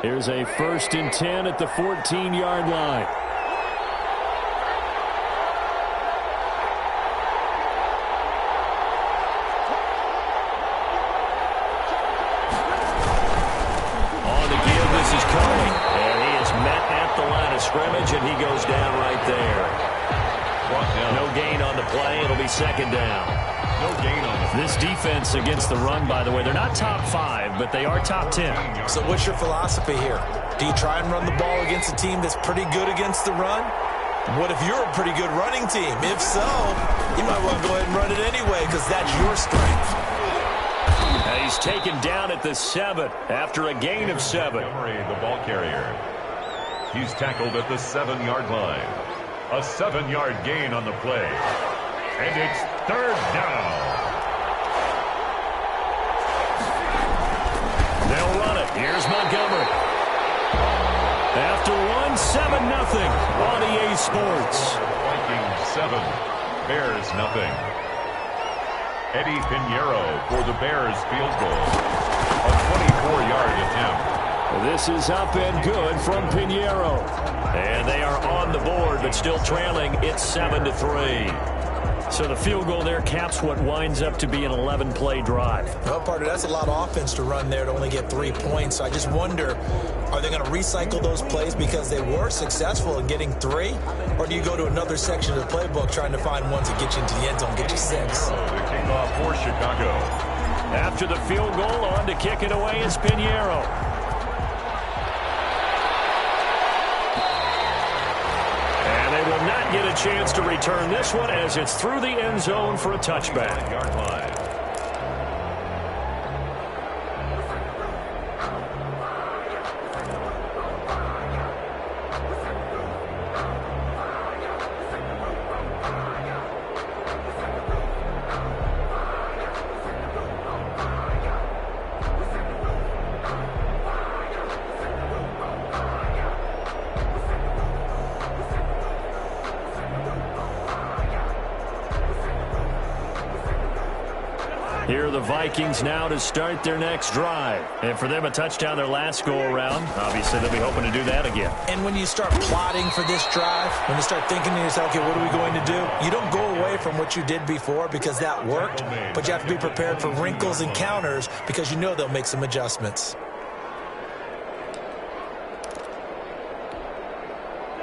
Here's a 1st and 10 at the 14-yard line. On the give, this is Cohen. And he is met at the line of scrimmage, and he goes down right there. No gain on the play. It'll be 2nd down. No gain on the play. This defense against the run, by the way, they're not top 5, but they are top 10. So what's your philosophy here? Do you try and run the ball against a team that's pretty good against the run? What if you're a pretty good running team? If so, you might want to go ahead and run it anyway because that's your strength. And he's taken down at the 7 after a gain of 7. Montgomery, the ball carrier. He's tackled at the 7-yard line. A 7-yard gain on the play. And it's 3rd down. They'll run it. Here's Montgomery. After 7-0 on EA Sports. Vikings 7, Bears nothing. Eddie Pinheiro for the Bears field goal. A 24-yard attempt. This is up and good from Pinheiro. And they are on the board, but still trailing. It's 7-3. So the field goal there caps what winds up to be an 11-play drive. Well, partner, that's a lot of offense to run there to only get 3 points. So I just wonder, are they going to recycle those plays because they were successful in getting 3? Or do you go to another section of the playbook trying to find ones that get you into the end zone, get you 6? The kickoff for Chicago. After the field goal, on to kick it away is Pinheiro. Will not get a chance to return this one as it's through the end zone for a touchback. Yard line. Here are the Vikings now to start their next drive. And for them, a touchdown their last go-around. Obviously, they'll be hoping to do that again. And when you start plotting for this drive, when you start thinking to yourself, okay, what are we going to do? You don't go away from what you did before because that worked, but you have to be prepared for wrinkles and counters because you know they'll make some adjustments.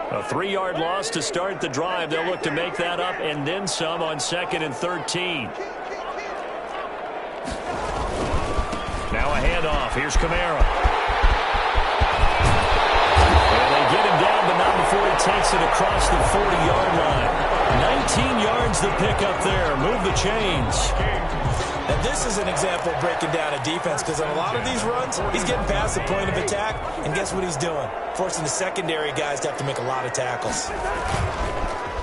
A 3-yard loss to start the drive. They'll look to make that up and then some on 2nd and 13. Now a handoff. Here's Kamara. And they get him down, but not before he takes it across the 40-yard line. 19 yards the pickup there. Move the chains. And this is an example of breaking down a defense because on a lot of these runs, he's getting past the point of attack, and guess what he's doing? Forcing the secondary guys to have to make a lot of tackles.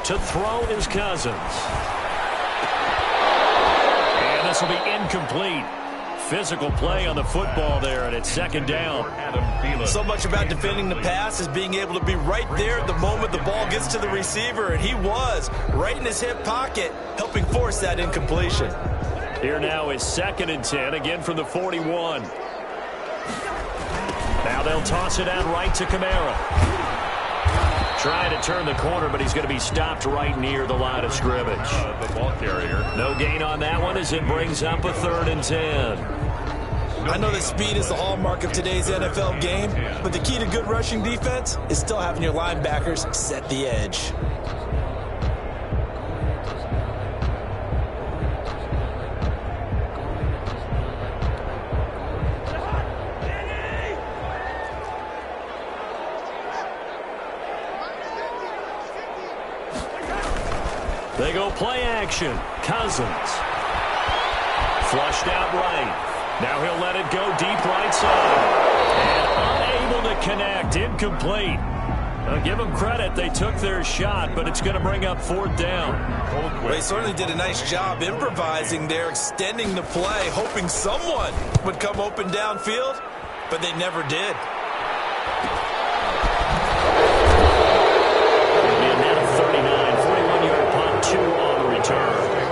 To throw is Cousins. And this will be incomplete. Physical play on the football there, and it's 2nd down. So much about defending the pass is being able to be right there at the moment the ball gets to the receiver, and he was right in his hip pocket, helping force that incompletion. Here now is 2nd and 10, again from the 41. Now they'll toss it out right to Kamara. Trying to turn the corner, but he's going to be stopped right near the line of scrimmage. The ball carrier. No gain on that one as it brings up a 3rd and 10. I know that speed is the hallmark of today's NFL game, but the key to good rushing defense is still having your linebackers set the edge. They go play action. Cousins. Flushed out right. Now he'll let it go deep right side. And unable to connect. Incomplete. Now give them credit. They took their shot, but it's going to bring up 4th down. They certainly did a nice job improvising there, extending the play, hoping someone would come open downfield, but they never did.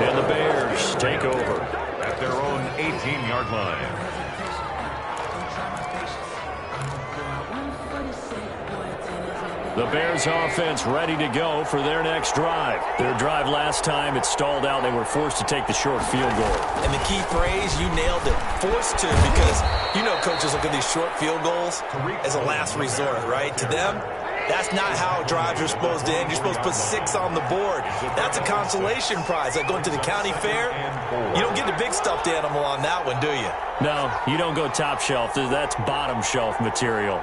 And the Bears take over at their own 18-yard line. The Bears offense ready to go for their next drive. Their drive last time, it stalled out. They were forced to take the short field goal. And the key phrase, you nailed it, forced to, because you know coaches look at these short field goals as a last resort, right? To them, that's not how drives are supposed to end. You're supposed to put 6 on the board. That's a consolation prize. Like going to the county fair, you don't get the big stuffed animal on that one, do you? No, you don't go top shelf. That's bottom shelf material.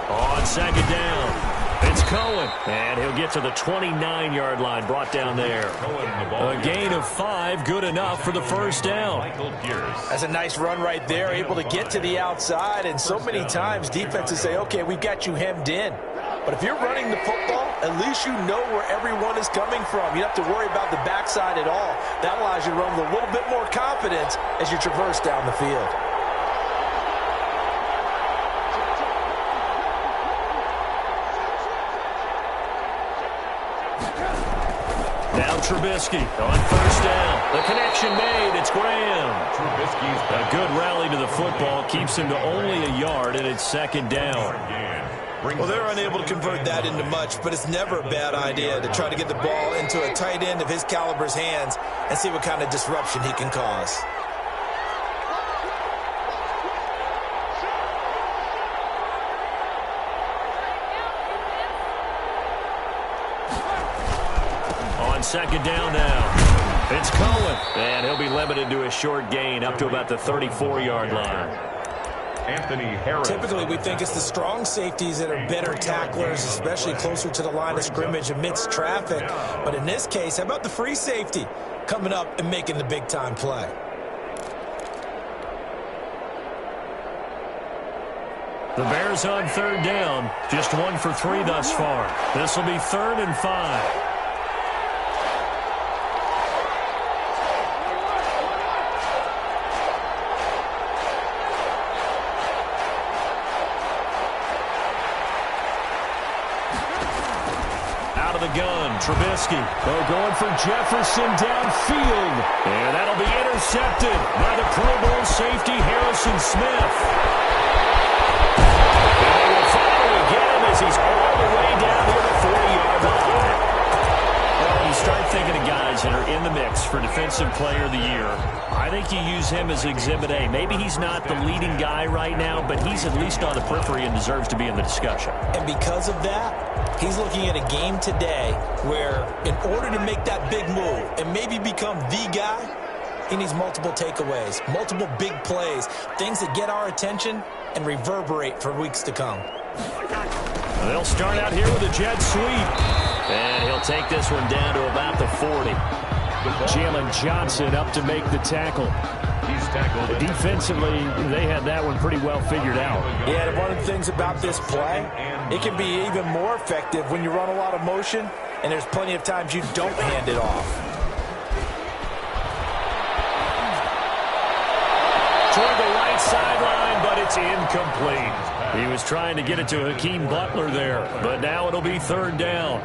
On second down, it's Cohen, and he'll get to the 29-yard line, brought down there. A gain of 5, good enough for the first down. That's a nice run right there, able to get to the outside, and so many times defenses say, okay, we got you hemmed in. But if you're running the football, at least you know where everyone is coming from. You don't have to worry about the backside at all. That allows you to run with a little bit more confidence as you traverse down the field. Now Trubisky on first down. The connection made. It's Graham. Trubisky's a good rally to the football. Keeps him to only a yard, and it's second down. Well, they're unable to convert that into much, but it's never a bad idea to try to get the ball into a tight end of his caliber's hands and see what kind of disruption he can cause. On second down now, it's Cohen, and he'll be limited to a short gain up to about the 34-yard line. Anthony Harris. Typically, we think it's the strong safeties that are better tacklers, especially closer to the line of scrimmage amidst traffic. But in this case, how about the free safety coming up and making the big-time play? The Bears on third down, just 1 for 3 thus far. This will be 3rd and 5. Trubisky, going for Jefferson downfield. And that'll be intercepted by the Pro Bowl safety Harrison Smith. And they will follow again as he's all the way down here to the 40-yard line. Well, you start thinking of guys that are in the mix for Defensive Player of the Year. I think you use him as Exhibit A. Maybe he's not the leading guy right now, but he's at least on the periphery and deserves to be in the discussion. And because of that, he's looking at a game today where in order to make that big move and maybe become the guy, he needs multiple takeaways, multiple big plays, things that get our attention and reverberate for weeks to come. They'll start out here with a jet sweep. And he'll take this one down to about the 40. Jalen Johnson up to make the tackle. He's tackled. Defensively, they had that one pretty well figured out. Yeah, and one of the things about this play, it can be even more effective when you run a lot of motion, and there's plenty of times you don't hand it off. Toward the right sideline, but it's incomplete. He was trying to get it to Hakeem Butler there, but now it'll be 3rd down.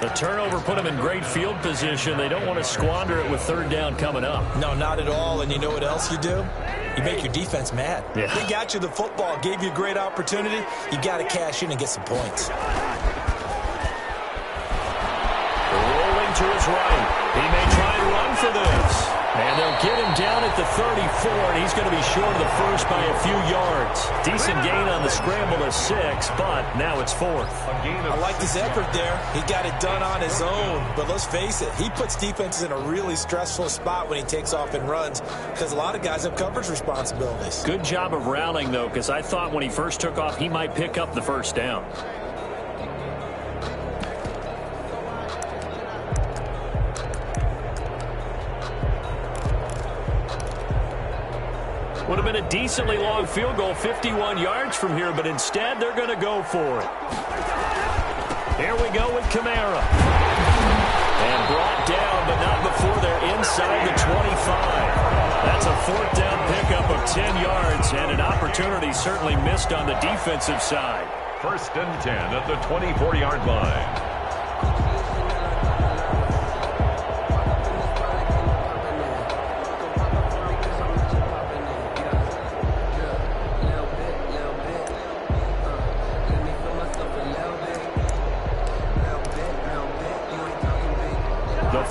The turnover put him in great field position. They don't want to squander it with 3rd down coming up. No, not at all. And you know what else you do? You make your defense mad. Yeah. They got you the football, gave you a great opportunity. You got to cash in and get some points. Rolling to his right. He may try and run for this. And they'll get him down at the 34, and he's going to be short of the first by a few yards. Decent gain on the scramble to 6, but now it's 4th. I liked his effort there. He got it done on his own. But let's face it, he puts defenses in a really stressful spot when he takes off and runs because a lot of guys have coverage responsibilities. Good job of rallying, though, because I thought when he first took off, he might pick up the first down. Would have been a decently long field goal, 51 yards from here, but instead they're going to go for it. Here we go with Kamara. And brought down, but not before they're inside the 25. That's a 4th down pickup of 10 yards, and an opportunity certainly missed on the defensive side. 1st and 10 at the 24-yard line.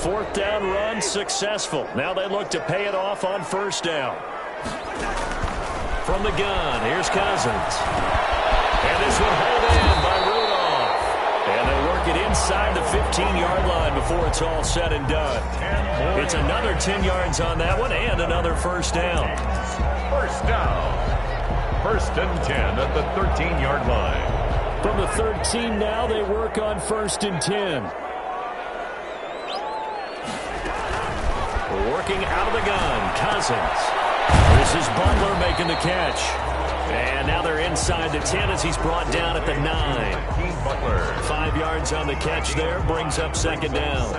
4th down run successful. Now they look to pay it off on 1st down. From the gun, here's Cousins. And this one held in by Rudolph. And they'll work it inside the 15-yard line before it's all said and done. It's another 10 yards on that one and another 1st down. 1st down. 1st and 10 at the 13-yard line. From the 13 now, they work on 1st and 10. Working out of the gun, Cousins. This is Butler making the catch. And now they're inside the 10 as he's brought down at the 9. Butler. 5 yards on the catch there, brings up 2nd down.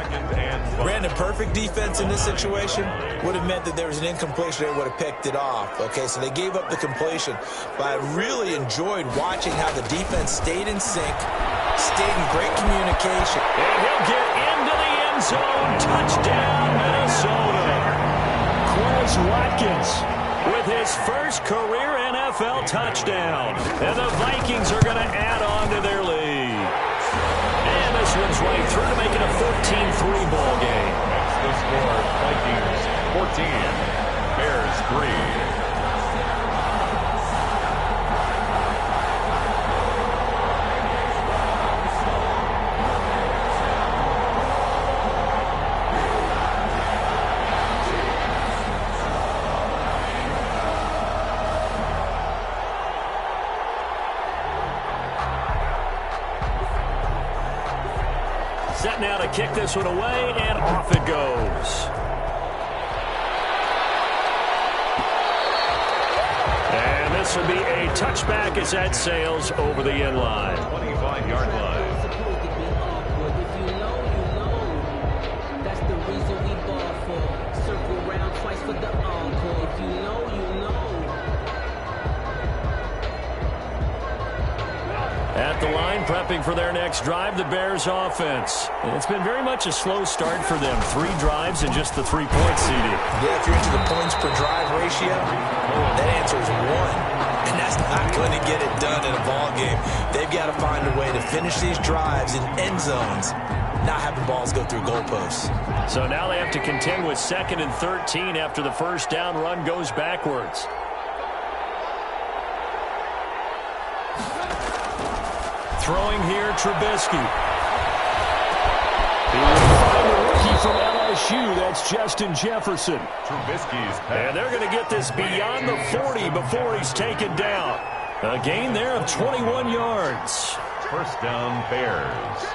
Brandon, perfect defense in this situation would have meant that there was an incompletion. They would have picked it off. Okay, so they gave up the completion. But I really enjoyed watching how the defense stayed in sync, stayed in great communication. And he'll get into the end zone. Touchdown, Minnesota. Quez Watkins with his first career NFL touchdown. And the Vikings are going to add on to their lead. And this one's right through to make it a 14-3 ball game. That's the score. Vikings 14, Bears 3. Set now to kick this one away, and off it goes. And this will be a touchback as that sails over the end line. 25-yard line. If you know, you know. That's the reason we ball for. Circle round twice for the encore. If you know, you know. At the line, prepping for their next drive, the Bears offense. It's been very much a slow start for them. 3 drives and just the 3-point seeding. Yeah, if you're into the points per drive ratio, that answer is 1. And that's not going to get it done in a ball game. They've got to find a way to finish these drives in end zones, not having balls go through goalposts. So now they have to contend with 2nd and 13 after the 1st down run goes backwards. Throwing here, Trubisky. He will find the rookie from LSU. That's Justin Jefferson. Trubisky's pass. And they're going to get this beyond the 40 before he's taken down. A gain there of 21 yards. 1st down, Bears.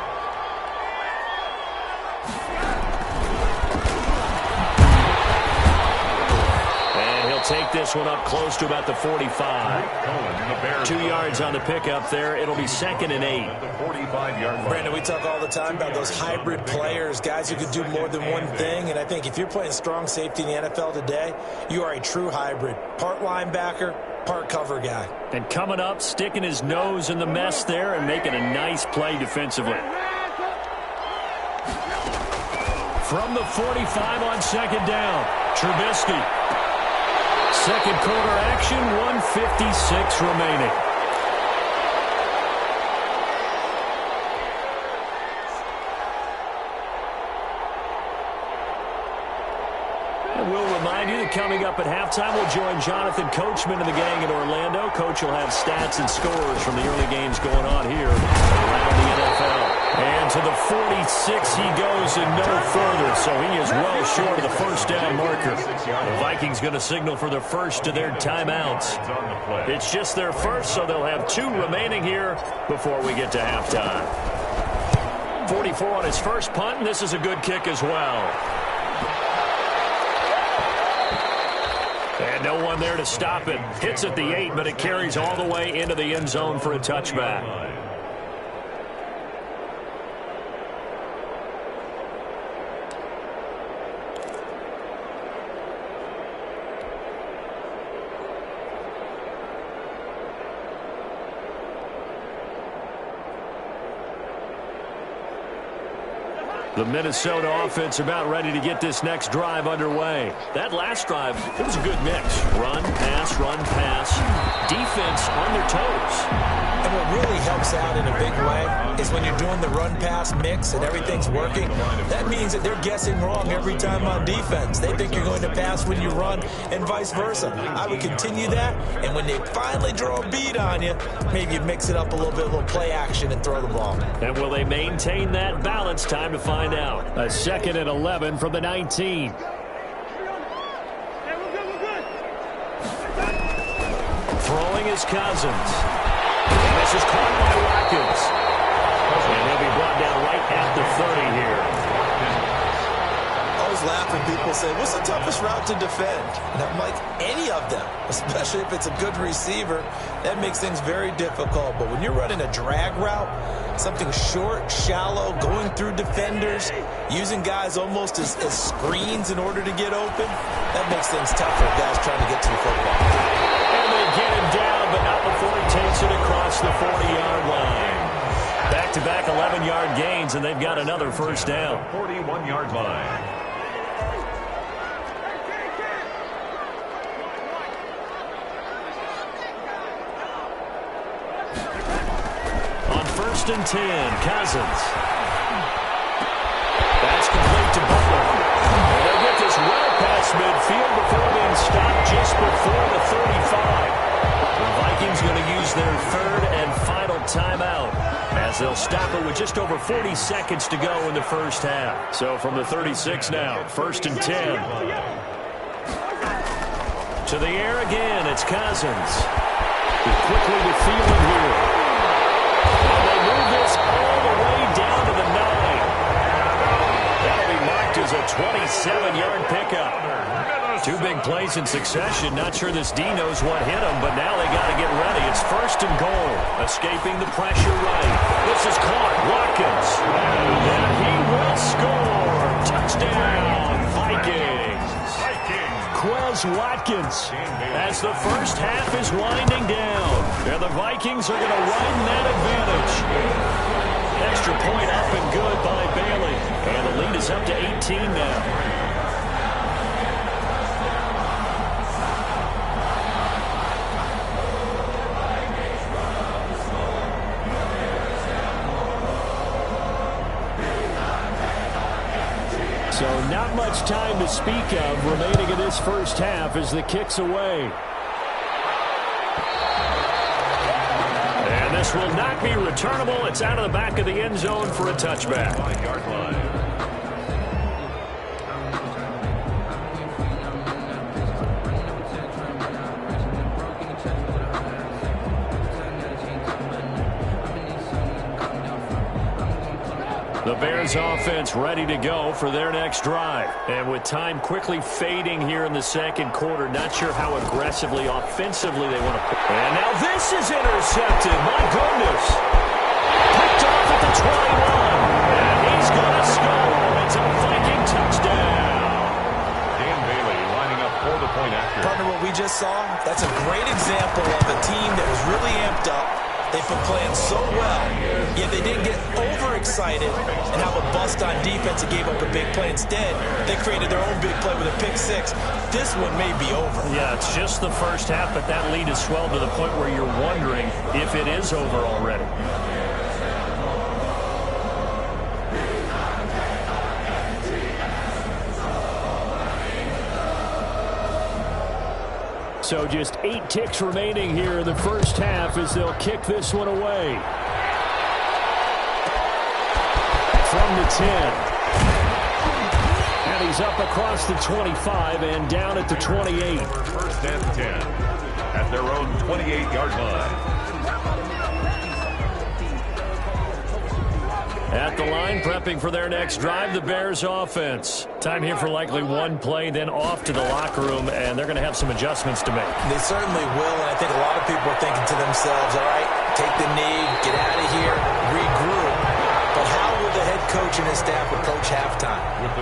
Take this one up close to about the 45. 2 yards on the pickup there. It'll be 2nd and 8. The 45-yard line. Brandon, we talk all the time about those hybrid players, guys who could do more than one thing. And I think if you're playing strong safety in the NFL today, you are a true hybrid. Part linebacker, part cover guy. And coming up, sticking his nose in the mess there and making a nice play defensively. From the 45 on 2nd down, Trubisky. 2nd quarter action, 1:56 remaining. And we'll remind you that coming up at halftime, we'll join Jonathan Coachman and the gang in Orlando. Coach will have stats and scores from the early games going on here around the NFL. And to the 46 he goes and no further, so he is well short of the 1st down marker. The Vikings going to signal for their first to their timeouts. It's just their first, so they'll have 2 remaining here before we get to halftime. 44 on his first punt, and this is a good kick as well. And no one there to stop it. Hits at the 8, but it carries all the way into the end zone for a touchback. The Minnesota offense about ready to get this next drive underway. That last drive, it was a good mix. Run, pass, defense on their toes. And what really helps out in a big way is when you're doing the run-pass mix and everything's working, that means that they're guessing wrong every time on defense. They think you're going to pass when you run and vice versa. I would continue that, and when they finally draw a beat on you, maybe you mix it up a little bit, a little play action and throw the ball. And will they maintain that balance? Time to find out. A 2nd and 11 from the 19. Throwing is Cousins. And this is caught by Watkins. And he'll be brought down right at the 30 here. I always laugh when people say, what's the toughest route to defend? And I'm like, any of them, especially if it's a good receiver. That makes things very difficult. But when you're running a drag route, something short, shallow, going through defenders, using guys almost as screens in order to get open, that makes things tough for guys trying to get to the football. And they get him down, but not before he takes it across the 40-yard line. Back-to-back 11-yard gains, and they've got another first down. 41-yard line. On 1st and 10, Cousins. That's complete to Butler. And they'll get this well past midfield before being stopped just before the 35. The Vikings going to use their 3rd and final timeout as they'll stop it with just over 40 seconds to go in the first half. So from the 36 now, 1st and 10. To the air again, it's Cousins. Quickly to Thielen here. And they move this all the way down to the 9. That'll be marked as a 27-yard pickup. 2 big plays in succession. Not sure this D knows what hit him, but now they got to get ready. It's 1st and goal. Escaping the pressure right. This is caught. Watkins. And he will score. Touchdown, Vikings. Quez Watkins as the first half is winding down. And the Vikings are going to widen that advantage. Extra point up and good by Bailey. And the lead is up to 18 now. So not much time to speak of remaining in this first half as the kick's away. And this will not be returnable. It's out of the back of the end zone for a touchback. 5-yard line. The Bears offense ready to go for their next drive. And with time quickly fading here in the second quarter, not sure how aggressively, offensively they want to play. And now this is intercepted. My goodness. Picked off at the 21. And he's going to score. It's a Viking touchdown. Dan Bailey lining up for the point after. Partner, what we just saw, that's a great example of a team that was really amped up. They've been playing so well, yet they didn't get overexcited and have a bust on defense and gave up a big play. Instead, they created their own big play with a pick 6. This one may be over. Yeah, it's just the first half, but that lead has swelled to the point where you're wondering if it is over already. So just 8 ticks remaining here in the first half as they'll kick this one away. From the 10. And he's up across the 25 and down at the 28. 1st and 10 at their own 28-yard line. At the line, prepping for their next drive, the Bears offense. Time here for likely one play, then off to the locker room, and they're going to have some adjustments to make. They certainly will, and I think a lot of people are thinking to themselves, all right, take the knee, get out of here, regroup. But how will the head coach and his staff approach halftime?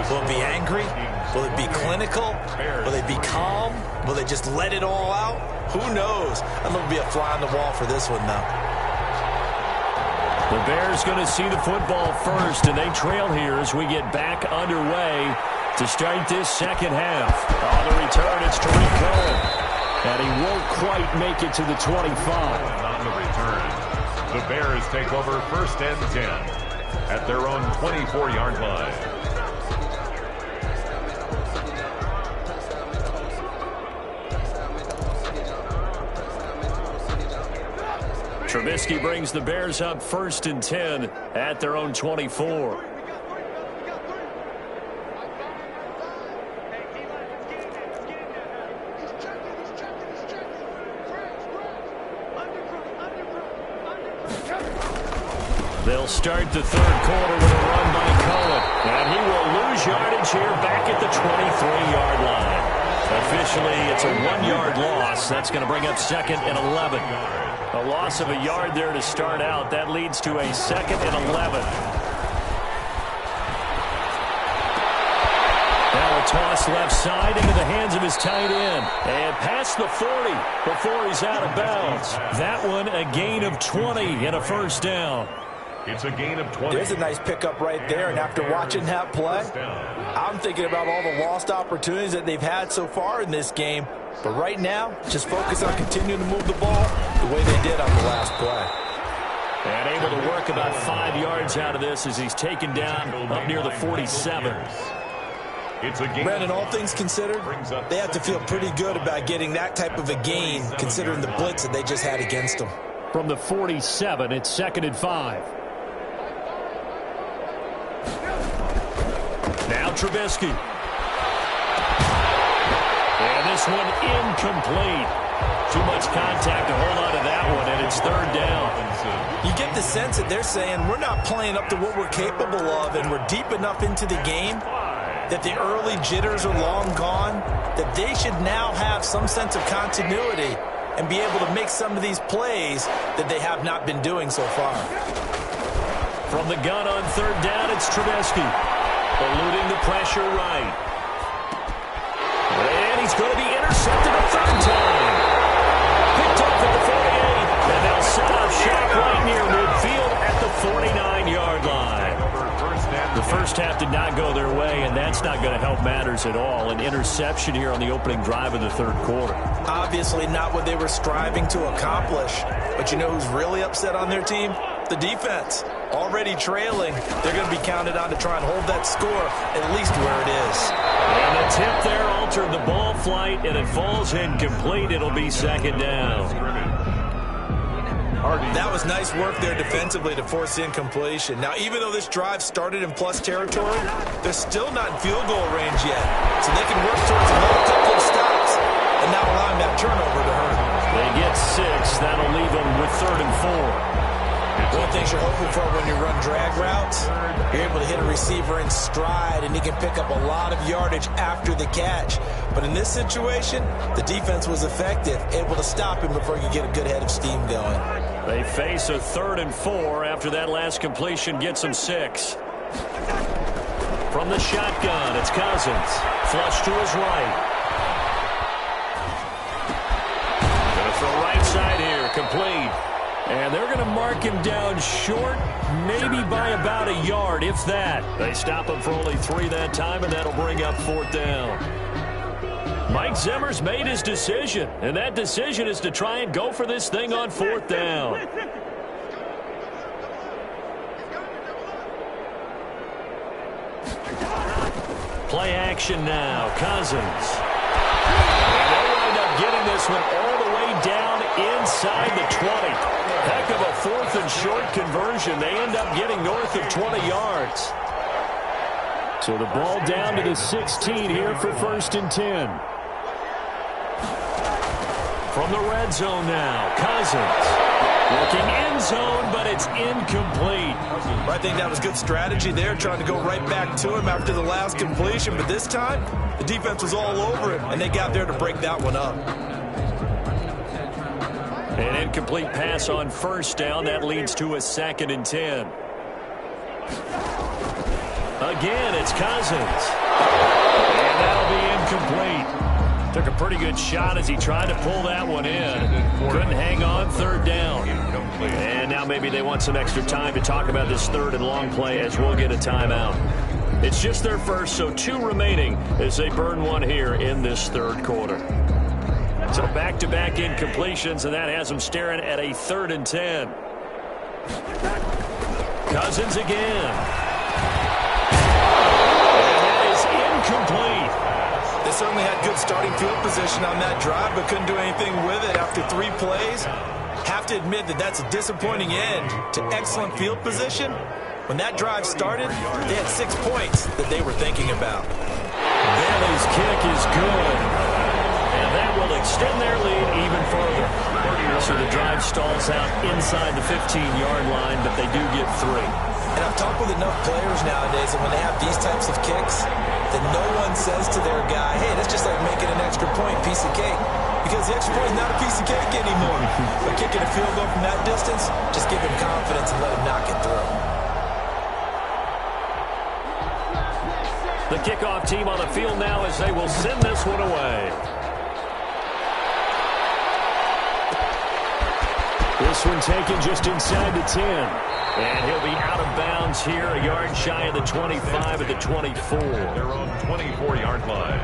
Will it be angry? Will it be clinical? Will they be calm? Will they just let it all out? Who knows? I'm going to be a fly on the wall for this one, though. The Bears going to see the football first, and they trail here as we get back underway to start this second half. On the return, it's Tariq Cohen, and he won't quite make it to the 25. And on the return, the Bears take over 1st and 10 at their own 24-yard line. Trubisky brings the Bears up 1st and 10 at their own 24. They'll start the third quarter with a run by Cohen, and he will lose yardage here back at the 23-yard line. Officially, it's a 1-yard loss. That's going to bring up 2nd and 11. A loss of a yard there to start out. That leads to a 2nd and 11. Now a toss left side into the hands of his tight end. And past the 40 before he's out of bounds. That one a gain of 20 and a first down. It's a gain of 20. There's a nice pickup right there, and after watching that play, I'm thinking about all the lost opportunities that they've had so far in this game. But right now, just focus on continuing to move the ball the way they did on the last play. And able to work about 5 yards out of this as he's taken down up near the 47. It's a gain. Brandon, all things considered, they have to feel pretty good about getting that type of a gain considering the blitz that they just had against them. From the 47, it's 2nd and 5. Now Trubisky. And this one incomplete. Too much contact to hold on to that one, and it's 3rd down. You get the sense that they're saying we're not playing up to what we're capable of, and we're deep enough into the game that the early jitters are long gone, that they should now have some sense of continuity and be able to make some of these plays that they have not been doing so far. From the gun on 3rd down, it's Trubisky. Eluding the pressure right. And he's going to be intercepted a 3rd time. Picked off at the 48. And they'll set up shop right near midfield at the 49-yard line. The first half did not go their way, and that's not going to help matters at all. An interception here on the opening drive of the 3rd quarter. Obviously not what they were striving to accomplish. But you know who's really upset on their team? The defense. Already trailing, they're going to be counted on to try and hold that score at least where it is. And the tip there altered the ball flight, and it falls incomplete. It'll be 2nd down. That was nice work there defensively to force the incompletion. Now, even though this drive started in plus territory, they're still not in field goal range yet. So they can work towards another couple of stops and not allowing that turnover to hurt. They get 6. That'll leave them with 3rd and 4. One thing you're hoping for when you run drag routes, you're able to hit a receiver in stride, and he can pick up a lot of yardage after the catch. But in this situation, the defense was effective, able to stop him before you get a good head of steam going. They face a 3rd and 4 after that last completion gets them 6. From the shotgun, it's Cousins. Flush to his right. Going to throw right side here, complete. And they're going to mark him down short, maybe by about a yard, if that. They stop him for only 3 that time, and that'll bring up 4th down. Mike Zimmer's made his decision, and that decision is to try and go for this thing on 4th down. Play action now, Cousins. And they wind up getting this one all the way down inside the 20. Heck of a 4th and short conversion. They end up getting north of 20 yards. So the ball down to the 16 here for 1st and 10. From the red zone now, Cousins. Looking end zone, but it's incomplete. I think that was good strategy there, trying to go right back to him after the last completion. But this time, the defense was all over it, and they got there to break that one up. An incomplete pass on 1st down. That leads to a 2nd and 10. Again, it's Cousins. And that'll be incomplete. Took a pretty good shot as he tried to pull that one in. Couldn't hang on, third down. And now maybe they want some extra time to talk about this third and long play as we'll get a timeout. It's just their first, so 2 remaining as they burn one here in this third quarter. So back-to-back incompletions, and that has them staring at a 3rd and 10. Cousins again. And that is incomplete. They certainly had good starting field position on that drive, but couldn't do anything with it after 3 plays. Have to admit that that's a disappointing end to excellent field position. When that drive started, they had 6 points that they were thinking about. Bailey's kick is good. And that will extend their lead even further. So the drive stalls out inside the 15-yard line, but they do get 3. And I've talked with enough players nowadays, and when they have these types of kicks, that no one says to their guy, hey, that's just like making an extra point, piece of cake. Because the extra point is not a piece of cake anymore. But kicking a field goal from that distance, just give him confidence and let him knock it through. The kickoff team on the field now as they will send this one away. This one taken just inside the 10. And he'll be out of bounds here, a yard shy of the 25 at the 24. Their own 24-yard line.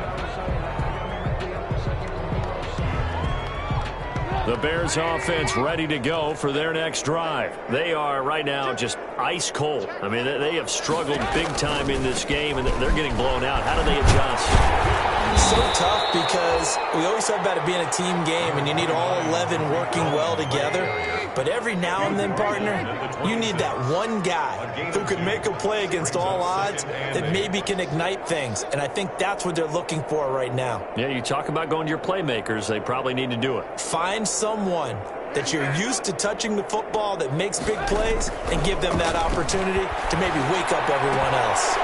The Bears offense ready to go for their next drive. They are right now just ice cold. I mean, they have struggled big time in this game, and they're getting blown out. How do they adjust? So tough because we always talk about it being a team game, and you need all 11 working well together. But every now and then, partner, you need that one guy who can make a play against all odds that maybe can ignite things. And I think that's what they're looking for right now. Yeah, you talk about going to your playmakers. They probably need to do it. Find someone that you're used to touching the football that makes big plays and give them that opportunity to maybe wake up everyone else.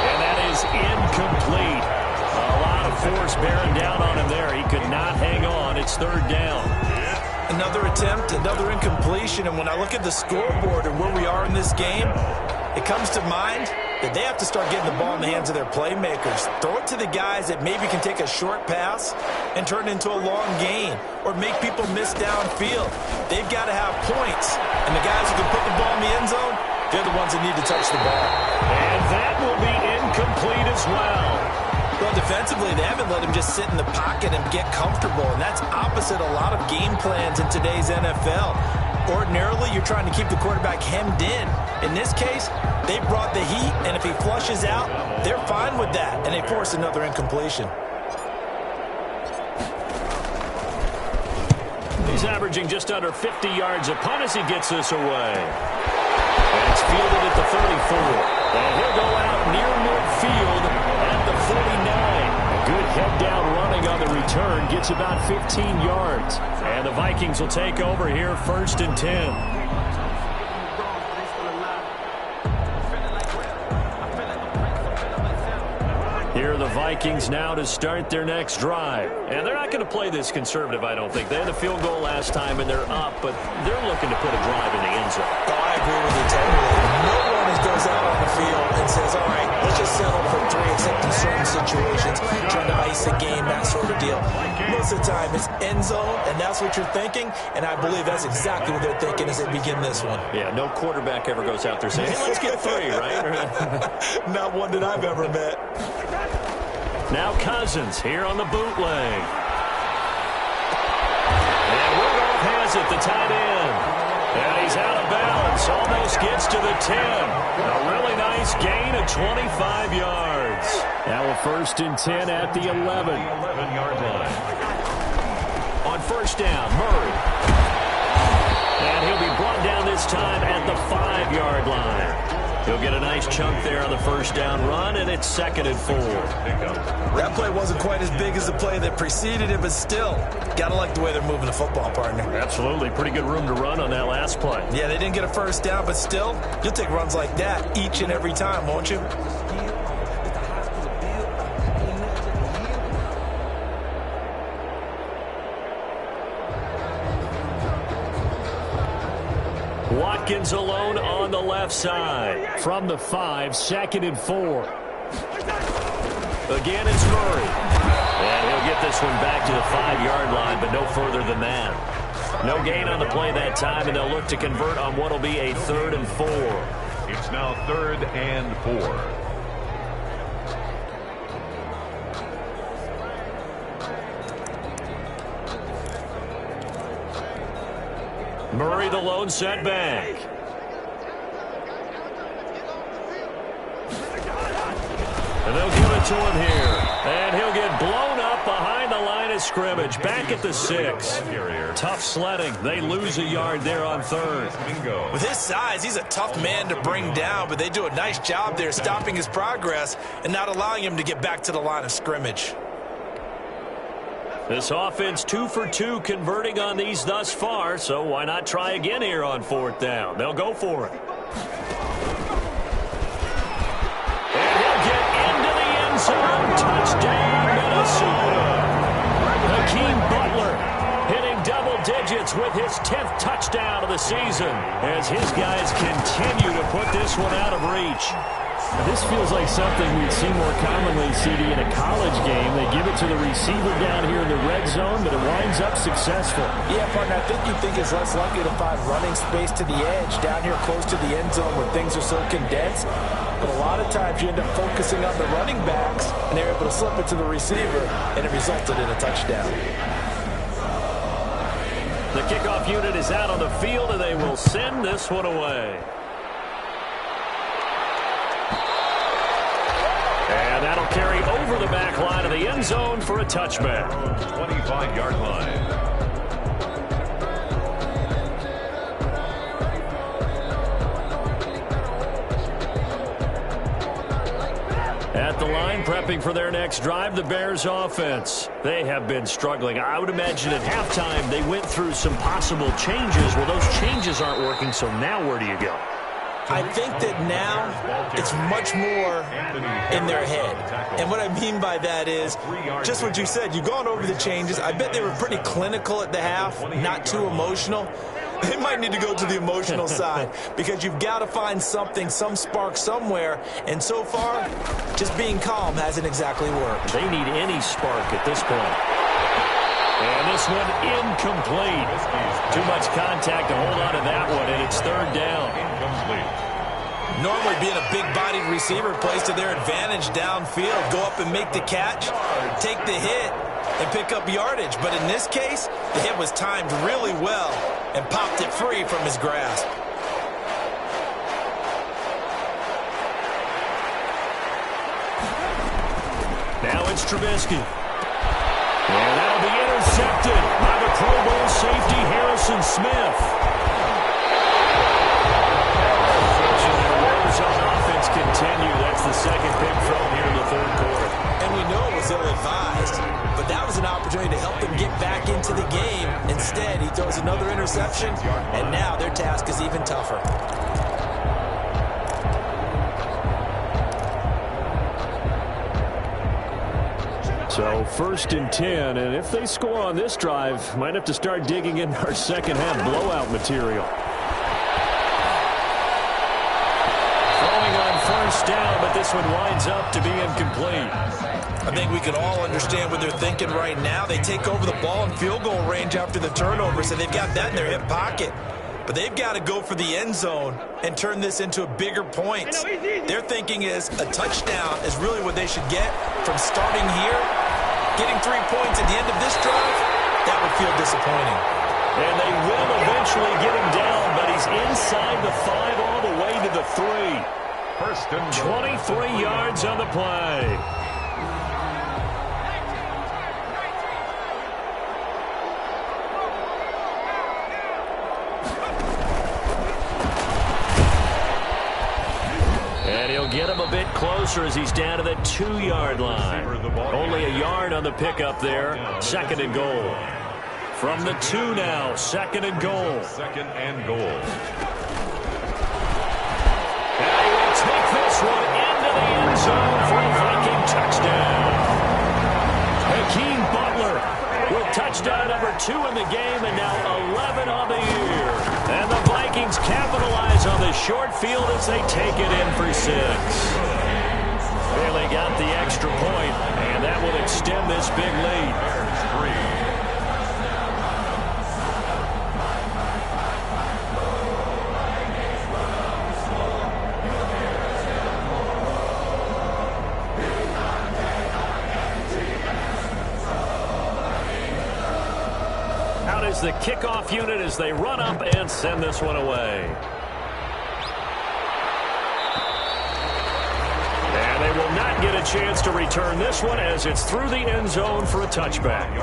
And that is incomplete. A lot of force bearing down on him there. He could not hang on. It's 3rd down. Another attempt, another incompletion, and when I look at the scoreboard and where we are in this game, it comes to mind that they have to start getting the ball in the hands of their playmakers. Throw it to the guys that maybe can take a short pass and turn it into a long gain or make people miss downfield. They've got to have points, and the guys who can put the ball in the end zone, they're the ones that need to touch the ball. And that will be incomplete as well. Well, defensively, they haven't let him just sit in the pocket and get comfortable, and that's opposite a lot of game plans in today's NFL. Ordinarily, you're trying to keep the quarterback hemmed in. In this case, they brought the heat, and if he flushes out, they're fine with that, and they force another incompletion. He's averaging just under 50 yards a punt as he gets this away. And it's fielded at the 34. And he'll go out near midfield at the 49. A good head-down running on the return. Gets about 15 yards. And the Vikings will take over here 1st and 10. Here are the Vikings now to start their next drive. And they're not going to play this conservative, I don't think. They had a field goal last time, and they're up, but they're looking to put a drive in the end zone. Oh, I agree with you totally. No one goes out on the field and says, all right, let's just settle for 3, except in certain situations, trying to ice a game, that sort of deal. Most of the time, it's end zone, and that's what you're thinking, and I believe that's exactly what they're thinking as they begin this one. Yeah, no quarterback ever goes out there saying, hey, let's get 3, right? Not one that I've ever met. Now Cousins here on the bootleg. And Rudolph has it, the tight end. And he's out of bounds, almost gets to the 10. A really nice gain of 25 yards. Now a 1st and 10 at the 11. 11-yard line. On 1st down, Murray. And he'll be brought down this time at the 5-yard line. He'll get a nice chunk there on the 1st down run, and it's 2nd and 4. That play wasn't quite as big as the play that preceded it, but still, got to like the way they're moving the football, partner. Absolutely. Pretty good room to run on that last play. Yeah, they didn't get a 1st down, but still, you'll take runs like that each and every time, won't you? Watkins alone on the left side. From the 5, 2nd and 4. Again, it's Murray. And he'll get this one back to the 5-yard line, but no further than that. No gain on the play that time, and they'll look to convert on what will be a 3rd and 4. It's now 3rd and 4. Murray the lone setback. And they'll give it to him here. And he'll get blown up behind the line of scrimmage. Back at the 6. Tough sledding. They lose a yard there on 3rd. With his size, he's a tough man to bring down, but they do a nice job there stopping his progress and not allowing him to get back to the line of scrimmage. This offense 2 for 2 converting on these thus far, so why not try again here on 4th down? They'll go for it. And he'll get into the end zone. Touchdown, Minnesota. Hakeem Butler hitting double digits with his 10th touchdown of the season as his guys continue to put this one out of reach. This feels like something we'd see more commonly, CD, in a college game. They give it to the receiver down here in the red zone, but it winds up successful. Yeah, partner, I think you think it's less likely to find running space to the edge down here close to the end zone where things are so condensed. But a lot of times you end up focusing on the running backs, and they're able to slip it to the receiver, and it resulted in a touchdown. The kickoff unit is out on the field, and they will send this one away. And that'll carry over the back line of the end zone for a touchback. 25-yard line. At the line, prepping for their next drive, the Bears offense. They have been struggling. I would imagine at halftime they went through some possible changes. Well, those changes aren't working, so now where do you go? I think that now it's much more in their head. And what I mean by that is just what you said. You've gone over the changes. I bet they were pretty clinical at the half, not too emotional. They might need to go to the emotional side because you've got to find something, some spark somewhere. And so far, just being calm hasn't exactly worked. They need any spark at this point. And this one incomplete. Too much contact to hold on to that one, and it's 3rd down. Normally being a big-bodied receiver plays to their advantage downfield. Go up and make the catch, take the hit, and pick up yardage. But in this case, the hit was timed really well and popped it free from his grasp. Now it's Trubisky. And that'll be intercepted by the Pro Bowl safety Harrison Smith. The woes on offense continue. That's the second pick thrown here in the 3rd quarter. And we know it was ill-advised, but that was an opportunity to help them get back into the game. Instead, he throws another interception, and now their task is even tougher. So 1st and 10, and if they score on this drive, might have to start digging in our second half blowout material. Throwing on 1st down, but this one winds up to be incomplete. I think we can all understand what they're thinking right now. They take over the ball in field goal range after the turnover, so they've got that in their hip pocket. But they've got to go for the end zone and turn this into a bigger point. Their thinking is a touchdown is really what they should get from starting here. Getting 3 points at the end of this drive, that would feel disappointing. And they will eventually get him down, but he's inside the 5 all the way to the 3. 23 yards on the play. And he'll get him a bit closer as he's down to the 2-yard line. Only a yard on the pickup there. 2nd and goal. From the 2 now, 2nd and goal. 2nd and goal. And he will take this one into the end zone for a Viking touchdown. Hakeem Butler with touchdown number 2 in the game and now 11 on the year. And the Vikings capitalize on the short field as they take it in for 6. And they got the extra point, and that will extend this big lead. Bears 3. The kickoff unit as they run up and send this one away. And they will not get a chance to return this one as it's through the end zone for a touchback.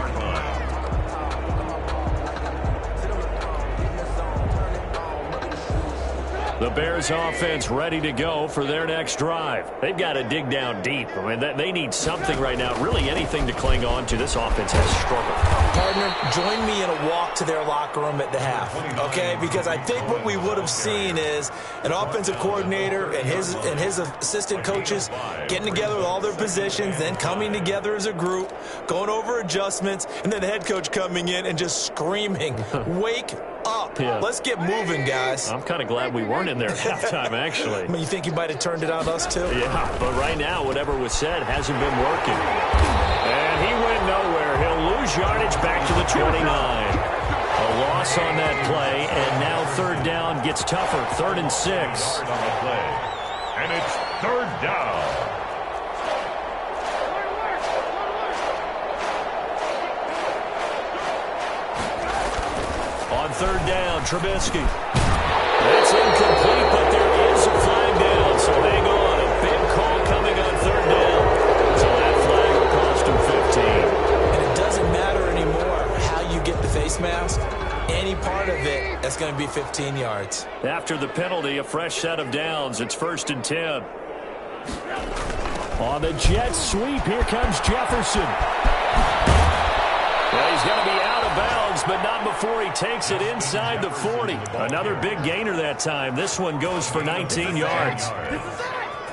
The Bears offense ready to go for their next drive. They've got to dig down deep. I mean, they need something right now, really anything to cling on to. This offense has struggled. Partner, join me in a walk to their locker room at the half, okay? Because I think what we would have seen is an offensive coordinator and his assistant coaches getting together with all their positions, then coming together as a group, going over adjustments, and then the head coach coming in and just screaming, wake up. Yeah. Let's get moving, guys. I'm kind of glad we weren't in there at halftime, actually. I mean, you think you might have turned it on us, too? Yeah, but right now, whatever was said hasn't been working. And he went nowhere. He'll lose yardage back to the 29. A loss on that play, and now third down gets tougher. 3rd and 6. On the play. And it's 3rd down. On 3rd down, Trubisky. That's incomplete, but there is a flag down, so hang on. A big call coming on 3rd down. So that flag will cost him 15. And it doesn't matter anymore how you get the face mask. Any part of it, that's going to be 15 yards. After the penalty, a fresh set of downs. It's 1st and 10. On the jet sweep, here comes Jefferson. Well, he's going to be out of bounds, but not before he takes it inside the 40. Another big gainer that time. This one goes for 19 yards.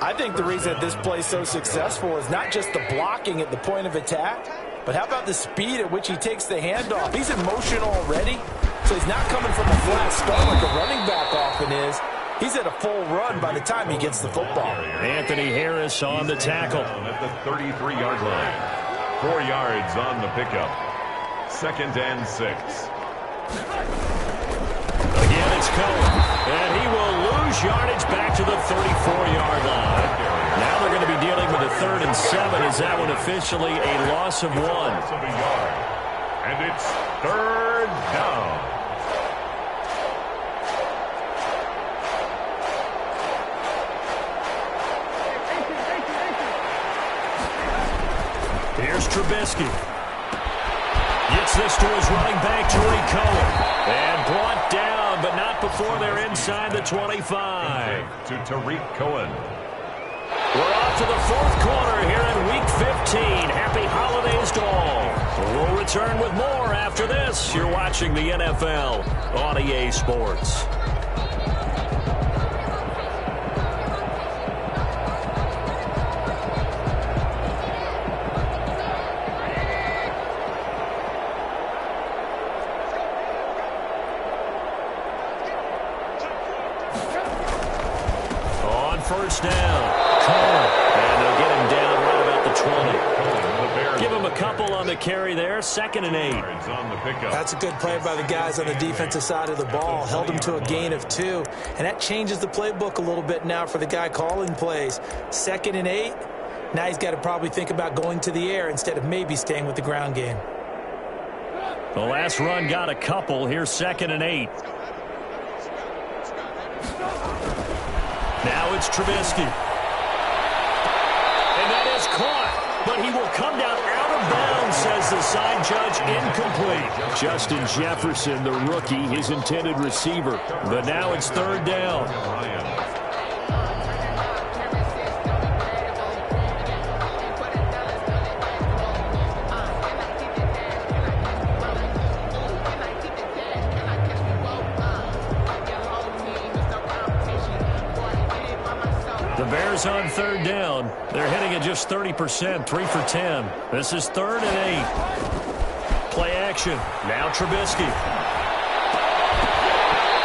I think the reason that this play is so successful is not just the blocking at the point of attack, but how about the speed at which he takes the handoff? He's in motion already, so he's not coming from a flat start like a running back often is. He's at a full run by the time he gets the football. Anthony Harris on the tackle. At the 33-yard line. 4 yards on the pickup. 2nd and 6. Again, it's Cohen. And he will lose yardage back to the 34-yard line. Now they're going to be dealing with a 3rd and 7. Is that one officially a loss of 1? And it's 3rd down. Here's Trubisky. Gets this to his running back, Tariq Cohen. And brought down, but not before they're inside the 25. To Tariq Cohen. We're off to the 4th quarter here in Week 15. Happy holidays to all. We'll return with more after this. You're watching the NFL on EA Sports. First down. Cohen. And they'll get him down right about the 20. Give him a couple on the carry there. 2nd and 8. That's a good play by the guys on the defensive side of the ball. Held him to a gain of 2. And that changes the playbook a little bit now for the guy calling plays. 2nd and 8. Now he's got to probably think about going to the air instead of maybe staying with the ground game. The last run got a couple. Here's 2nd and 8. Now it's Trubisky. And that is caught. But he will come down out of bounds, says the side judge. Incomplete. Justin Jefferson, the rookie, his intended receiver. But now it's 3rd down. The Bears on 3rd down. They're hitting at just 30%, 3 for 10. This is 3rd and 8. Play action. Now Trubisky.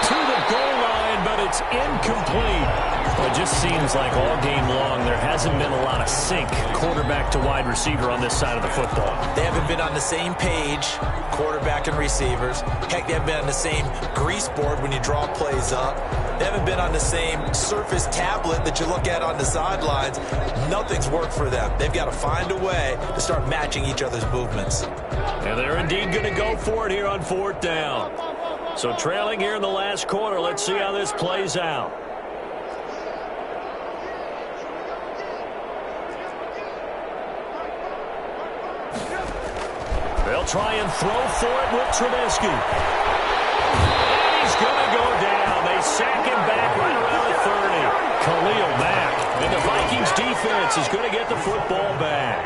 To the goal line, but it's incomplete. Well, it just seems like all game long there hasn't been a lot of sync quarterback to wide receiver on this side of the football. They haven't been on the same page, quarterback and receivers. Heck, they haven't been on the same grease board when you draw plays up. They haven't been on the same surface tablet that you look at on the sidelines. Nothing's worked for them. They've got to find a way to start matching each other's movements. And they're indeed going to go for it here on 4th down. So trailing here in the last quarter, let's see how this plays out. They'll try and throw for it with Trubisky. And he's going to go down. They sack him back right around the 30. Khalil Mack. And the Vikings defense is going to get the football back.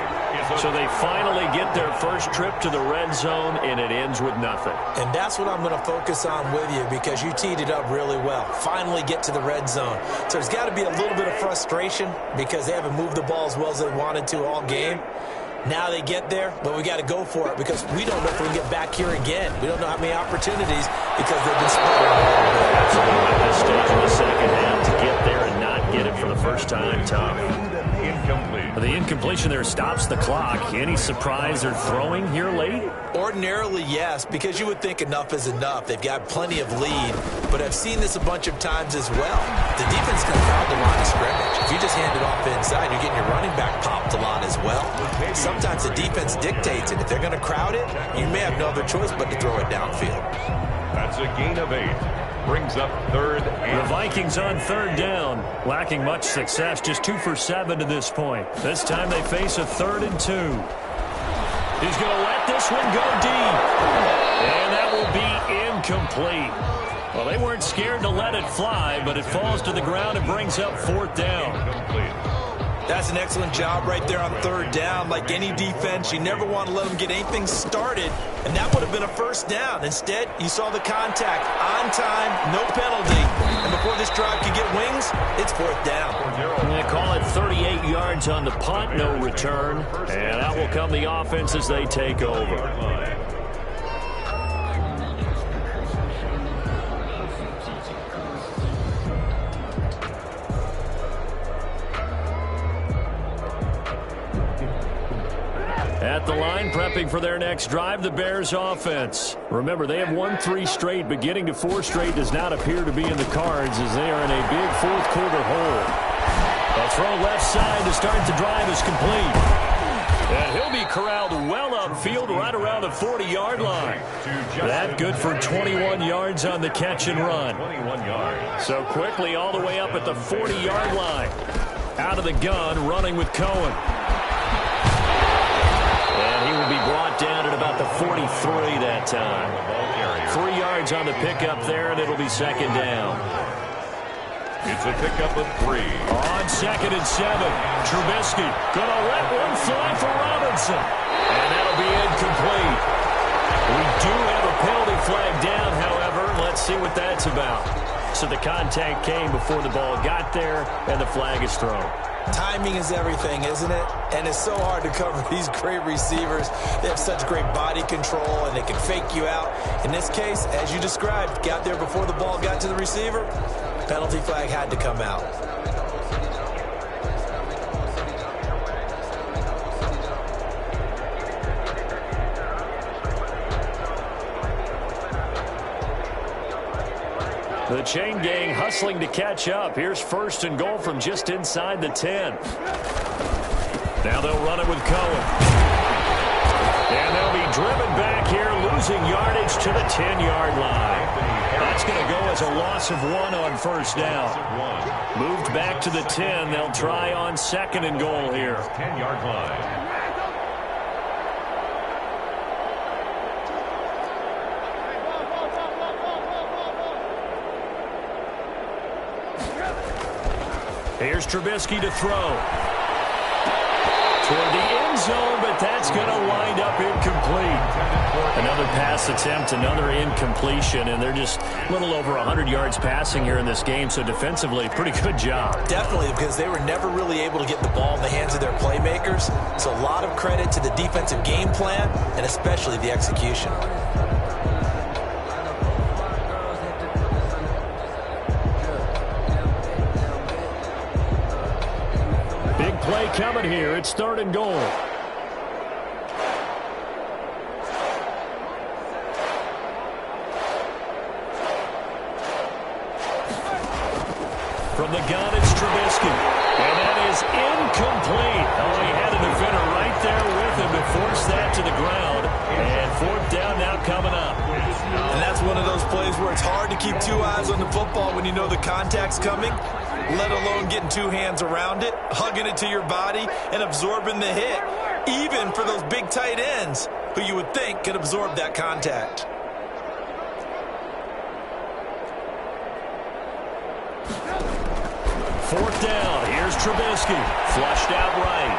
So they finally get their first trip to the red zone, and it ends with nothing. And that's what I'm going to focus on with you because you teed it up really well. Finally get to the red zone. So there's got to be a little bit of frustration because they haven't moved the ball as well as they wanted to all game. Now they get there, but we got to go for it because we don't know if we can get back here again. We don't know how many opportunities because they've been sputtering a little bit. Absolutely. At this stage in the second half, to get there and not get it for the first time, tough. Incomplete. The incompletion there stops the clock. Any surprise they're throwing here late? Ordinarily, yes, because you would think enough is enough. They've got plenty of lead, but I've seen this a bunch of times as well. The defense can crowd the line of scrimmage. If you just hand it off inside, you're getting your running back popped a lot as well. Sometimes the defense dictates it. If they're going to crowd it, you may have no other choice but to throw it downfield. That's a gain of 8. Brings up 3rd and... The Vikings on 3rd down, lacking much success, just 2 for 7 to this point. This time they face a 3rd and 2. He's going to let this one go deep. And that will be incomplete. Well, they weren't scared to let it fly, but it falls to the ground and brings up 4th down. Incomplete. That's an excellent job right there on 3rd down. Like any defense, you never want to let them get anything started, and that would have been a 1st down. Instead, you saw the contact on time, no penalty, and before this drive could get wings, it's 4th down. They call it 38 yards on the punt, no return, and out will come the offense as they take over. At the line, prepping for their next drive, the Bears offense. Remember, they have won 3 straight, but getting to 4 straight does not appear to be in the cards as they are in a big 4th quarter hole. A throw left side to start the drive is complete. And he'll be corralled well upfield right around the 40-yard line. That good for 21 yards on the catch and run. 21 yards. So quickly all the way up at the 40-yard line. Out of the gun, running with Cohen. And he will be brought down at about the 43 that time. 3 yards on the pickup there, and it'll be 2nd down. It's a pickup of 3. On 2nd and 7, Trubisky gonna let one fly for Robinson. And that'll be incomplete. We do have a penalty flag down, however. Let's see what that's about. So the contact came before the ball got there, and the flag is thrown. Timing is everything, isn't it? And it's so hard to cover these great receivers. They have such great body control, and they can fake you out. In this case, as you described, got there before the ball got to the receiver. Penalty flag had to come out. The chain gang hustling to catch up. Here's 1st and goal from just inside the 10. Now they'll run it with Cohen. And they'll be driven back here, losing yardage to the 10-yard line. That's going to go as a loss of 1 on 1st down. Moved back to the 10. They'll try on 2nd and goal here. 10-yard line. Here's Trubisky to throw. Toward the end zone, but that's going to wind up incomplete. Another pass attempt, another incompletion, and they're just a little over 100 yards passing here in this game, so defensively, pretty good job. Definitely, because they were never really able to get the ball in the hands of their playmakers. So a lot of credit to the defensive game plan, and especially the execution. play coming here. It's 3rd and goal. From the gun, it's Trubisky. And that is incomplete. Oh, he had a defender right there with him to force that to the ground. And 4th down now coming up. And that's one of those plays where it's hard to keep 2 eyes on the football when you know the contact's coming, let alone getting 2 hands around it, hugging it to your body, and absorbing the hit, even for those big tight ends who you would think could absorb that contact. Fourth down. Here's Trubisky. Flushed out right.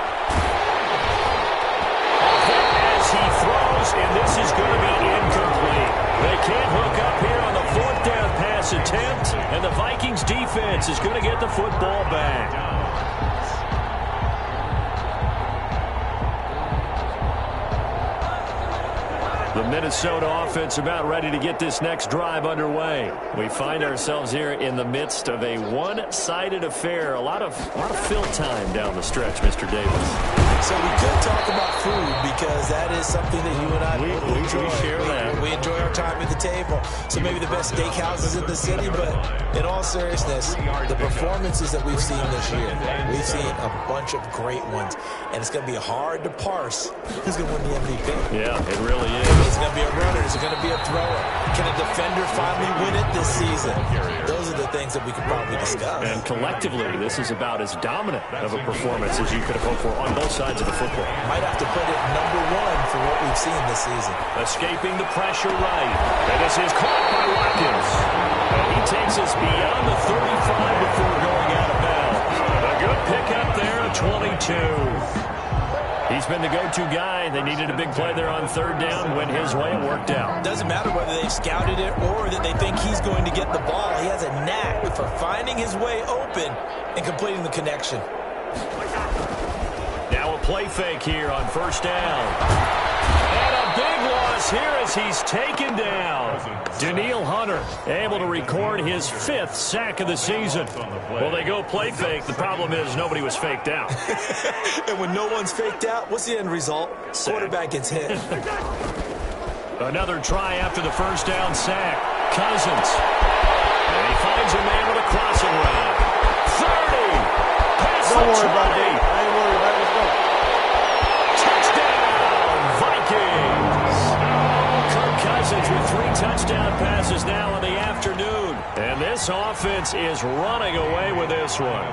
As he throws, and this is going to be incomplete. They can't hook up here on the 4th down pass attempt, and the Vikings defense is going to get the football back. The Minnesota offense about ready to get this next drive underway. We find ourselves here in the midst of a one-sided affair. A lot of fill time down the stretch, Mr. Davis. So we could talk about food because that is something that you and I enjoy. We share that. We enjoy our time at the table. So maybe the best steakhouses in the city, but in all seriousness, the performances that we've seen this year, we've seen a bunch of great ones, and it's going to be hard to parse who's going to win the MVP. Yeah, it really is. Is it going to be a runner? Is it going to be a thrower? Can a defender finally win it this season? Those are the things that we could probably discuss. And collectively, this is about as dominant of a performance as you could have hoped for on both sides of the football. Might have to put it #1 for what we've seen this season. Escaping the pressure right. And this is caught by Watkins. And he takes us beyond the 35 before going out of bounds. A good pickup there at 22. He's been the go-to guy. They needed a big play there on 3rd down. Went his way. It worked out. Doesn't matter whether they've scouted it or that they think he's going to get the ball. He has a knack for finding his way open and completing the connection. Now a play fake here on 1st down. And a big loss here as he's taken down. Danielle Hunter able to record his 5th sack of the season. Well, they go play fake. The problem is nobody was faked out. And when no one's faked out, what's the end result? Quarterback gets hit. Another try after the 1st down sack. Cousins. And he finds a man with a crossing route. 30. Pass Don't the worry about 20. it. I ain't worried about it. Let's go. Touchdown, Vikings. Kirk Cousins with 3 touchdown passes now in the afternoon. And this offense is running away with this one.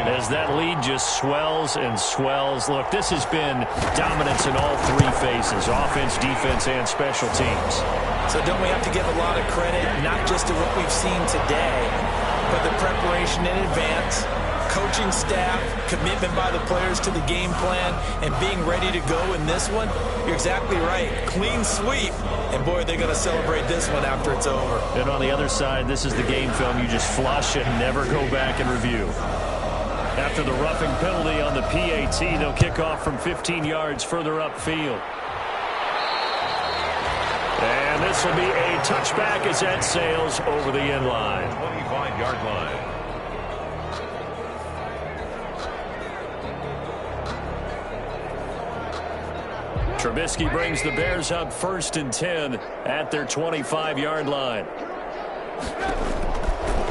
As that lead just swells and swells. Look, this has been dominance in all 3 phases. Offense, defense, and special teams. So don't we have to give a lot of credit, not just to what we've seen today, but the preparation in advance, coaching staff, commitment by the players to the game plan, and being ready to go in this one? You're exactly right. Clean sweep. And, boy, they're going to celebrate this one after it's over. And on the other side, this is the game film you just flush and never go back and review. After the roughing penalty on the PAT, they'll kick off from 15 yards further upfield. And this will be a touchback as that sails over the end line. 25-yard line. Trubisky brings the Bears up 1st and 10 at their 25-yard line.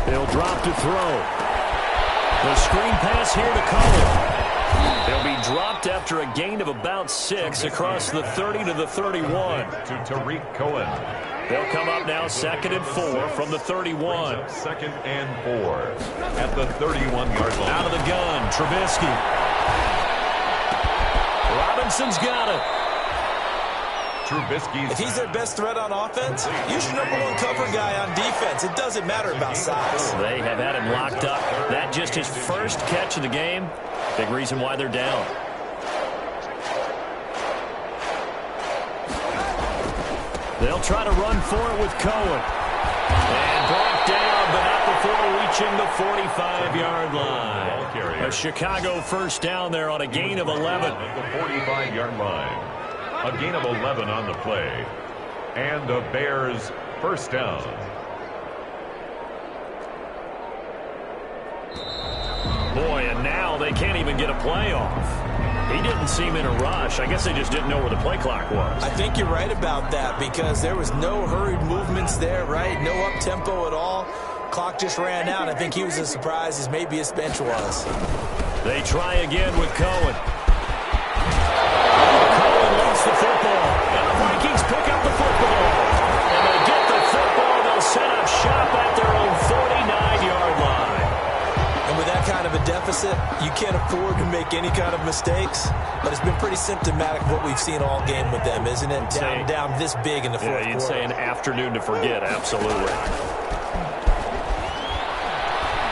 He'll drop to throw. The screen pass here to Cullen. They'll be dropped after a gain of about 6 across the 30 to the 31. To Tariq Cohen. They'll come up now 2nd and 4 from the 31. 2nd and 4 at the 31-yard line. Out of the gun, Trubisky. Robinson's got it. Trubisky's If he's their best threat on offense, use your #1 cover guy on defense. It doesn't matter about size. They have had him locked up. That just his first catch of the game. Big reason why they're down. They'll try to run for it with Cohen. And brought down, but not before reaching the 45-yard line. A Chicago 1st down there on a gain of 11. The 45-yard line. A gain of 11 on the play. And the Bears 1st down. Boy, and now they can't even get a play off. He didn't seem in a rush. I guess they just didn't know where the play clock was. I think you're right about that because there was no hurried movements there, right? No up-tempo at all. Clock just ran out. I think he was as surprised as maybe his bench was. They try again with Cohen. Cohen leads the football. And the Vikings pick up the football. And they get the football. They'll set up shop at their own 49-yard line. And with that kind of a deficit, you can't afford to make any kind of mistakes. But it's been pretty symptomatic of what we've seen all game with them, isn't it? Down this big in the fourth quarter. You'd say an afternoon to forget, absolutely.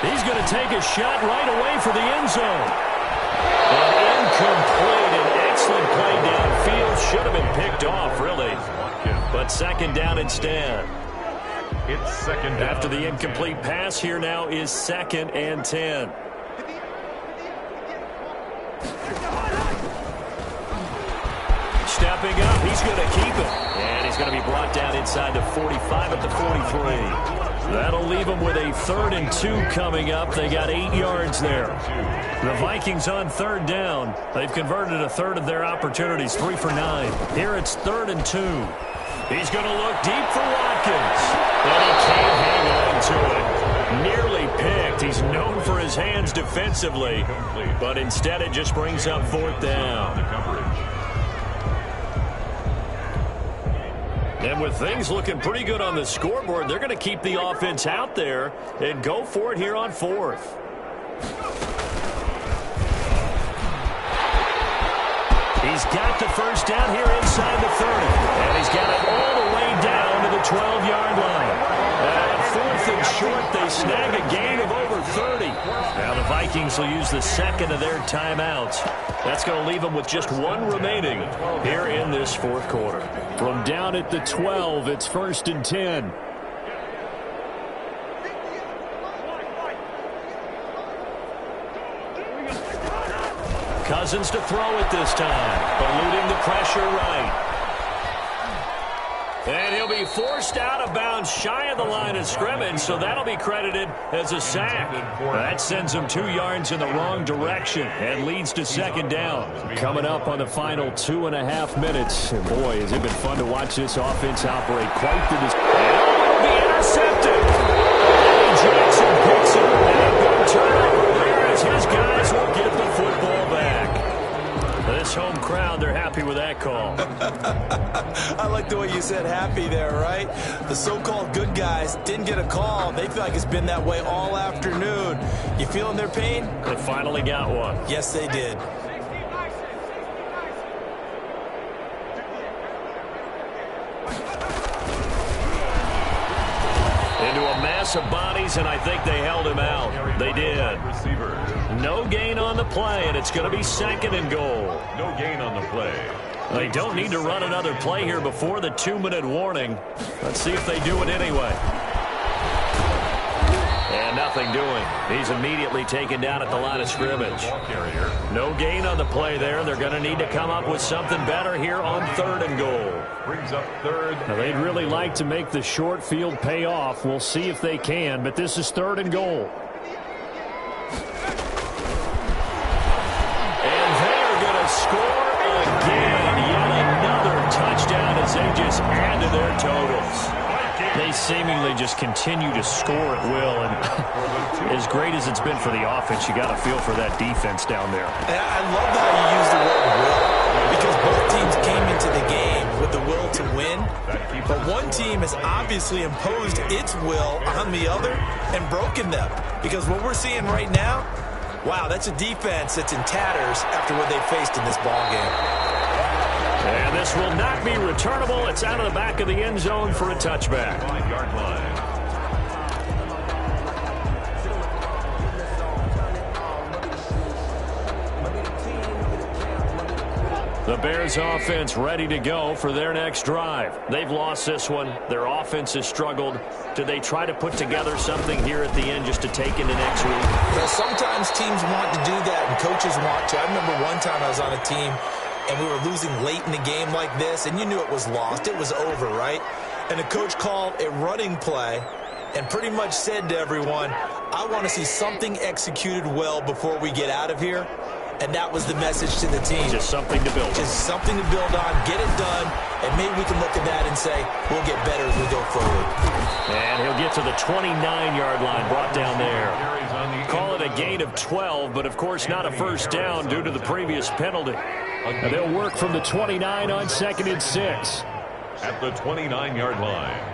He's going to take a shot right away for the end zone. And incomplete. An excellent play downfield. Should have been picked off, really. But second down instead. It's second down. After the incomplete pass, here now is 2nd and 10. Stepping up, he's going to keep it. And he's going to be brought down inside the 45 at the 43. That'll leave them with a 3rd and 2 coming up. They got 8 yards there. The Vikings on 3rd down. They've converted a third of their opportunities, 3 for 9. Here it's 3rd and 2. He's going to look deep for Watkins. And he can't hang on to it. Nearly picked. He's known for his hands defensively. But instead it just brings up 4th down. And with things looking pretty good on the scoreboard, they're going to keep the offense out there and go for it here on 4th. He's got the first down here inside the 30. And he's got it all the way down to the 12-yard line. At 4th and short, they snag a gain of over 30. Now the Vikings will use the second of their timeouts. That's going to leave them with just 1 remaining here in this 4th quarter. From down at the 12, it's 1st and 10. Cousins to throw it this time, eluding the pressure right. And he'll be forced out of bounds shy of the line of scrimmage, so that'll be credited as a sack. That sends him 2 yards in the wrong direction and leads to 2nd down. Coming up on the final 2.5 minutes. And boy, has it been fun to watch this offense operate quite the distance. And it'll be intercepted. And Jackson picks it up and a good turnover there as his guys will get the football back. This home crowd, they're happy with that call. I like the way you said happy there, right? The so-called good guys didn't get a call. They feel like it's been that way all afternoon. You feeling their pain? They finally got one. Yes, they did. Into a mass of bodies, and I think they held him out. They did. No gain on the play, and it's going to be 2nd and goal. No gain on the play. They don't need to run another play here before the 2-minute warning. Let's see if they do it anyway. And nothing doing. He's immediately taken down at the line of scrimmage. No gain on the play there. They're going to need to come up with something better here on 3rd and goal. Brings up 3rd. Now, they'd really like to make the short field pay off. We'll see if they can, but this is 3rd and goal. And they're going to score again. Yet another touchdown as they just add to their totals. They seemingly just continue to score at will, and as great as it's been for the offense, you got to feel for that defense down there. And I love how you use the word will, because both teams came into the game with the will to win, but one team has obviously imposed its will on the other and broken them, because what we're seeing right now, wow, that's a defense that's in tatters after what they faced in this ball game. And this will not be returnable. It's out of the back of the end zone for a touchback. 5-yard line. The Bears offense ready to go for their next drive. They've lost this one. Their offense has struggled. Do they try to put together something here at the end just to take into next week? Well, sometimes teams want to do that and coaches want to. I remember one time I was on a team and we were losing late in the game like this, and you knew it was lost. It was over, right? And the coach called a running play and pretty much said to everyone, I want to see something executed well before we get out of here. And that was the message to the team. Just something to build on. Just something to build on, get it done, and maybe we can look at that and say, we'll get better as we go forward. And he'll get to the 29-yard line, brought down there. Call it a gain of 12, but of course not a first down due to the previous penalty. And they'll work from the 29 on 2nd and 6. At the 29-yard line.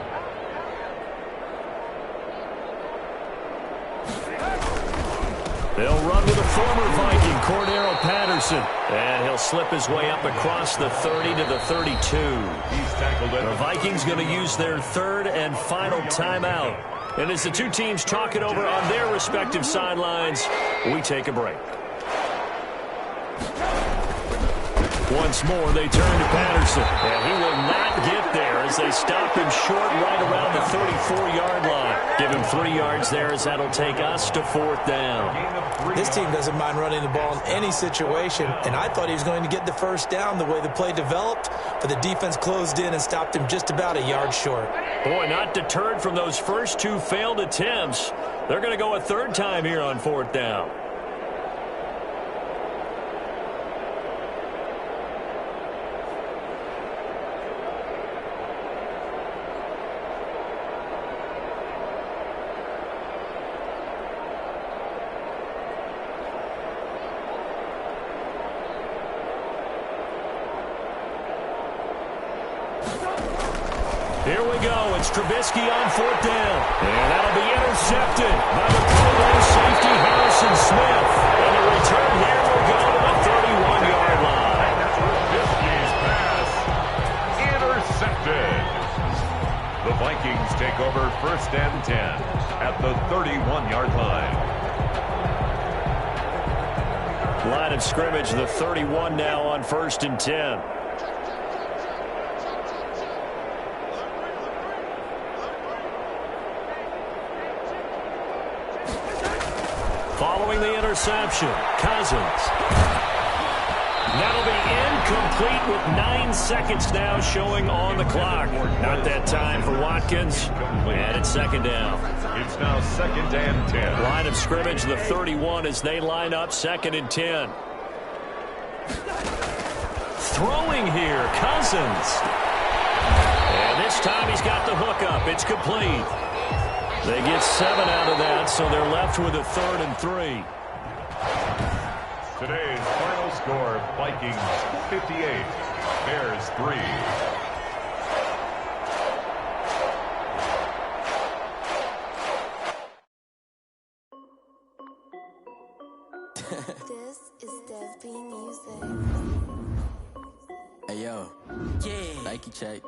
They'll run with a former Viking, Cordero Patterson. And he'll slip his way up across the 30 to the 32. He's tackled at The Vikings going to use their third and final timeout. And as the two teams talk it over on their respective sidelines, we take a break. Once more, they turn to Patterson. And he will not get there as they stop him short right around the 34-yard line. Give him 3 yards there as that'll take us to 4th down. This team doesn't mind running the ball in any situation, and I thought he was going to get the first down the way the play developed, but the defense closed in and stopped him just about a yard short. Boy, not deterred from those first 2 failed attempts. They're going to go a 3rd time here on 4th down. Here we go. It's Trubisky on 4th down. And that'll be intercepted by the Colorado safety, Harrison Smith. And the return here will go to the 31-yard line. Trubisky's pass intercepted. The Vikings take over 1st and 10 at the 31-yard line. Line of scrimmage, the 31 now on 1st and 10. Following the interception, Cousins. That'll be incomplete with 9 seconds now showing on the clock. Not that time for Watkins. And it's 2nd down. It's now 2nd and 10. Line of scrimmage, the 31 as they line up 2nd and 10. Throwing here, Cousins. And this time he's got the hook up. It's complete. They get 7 out of that, so they're left with a 3rd and 3. Today's final score, Vikings 58, Bears 3. This is Dev B Music. Hey yo, yeah, Nike check.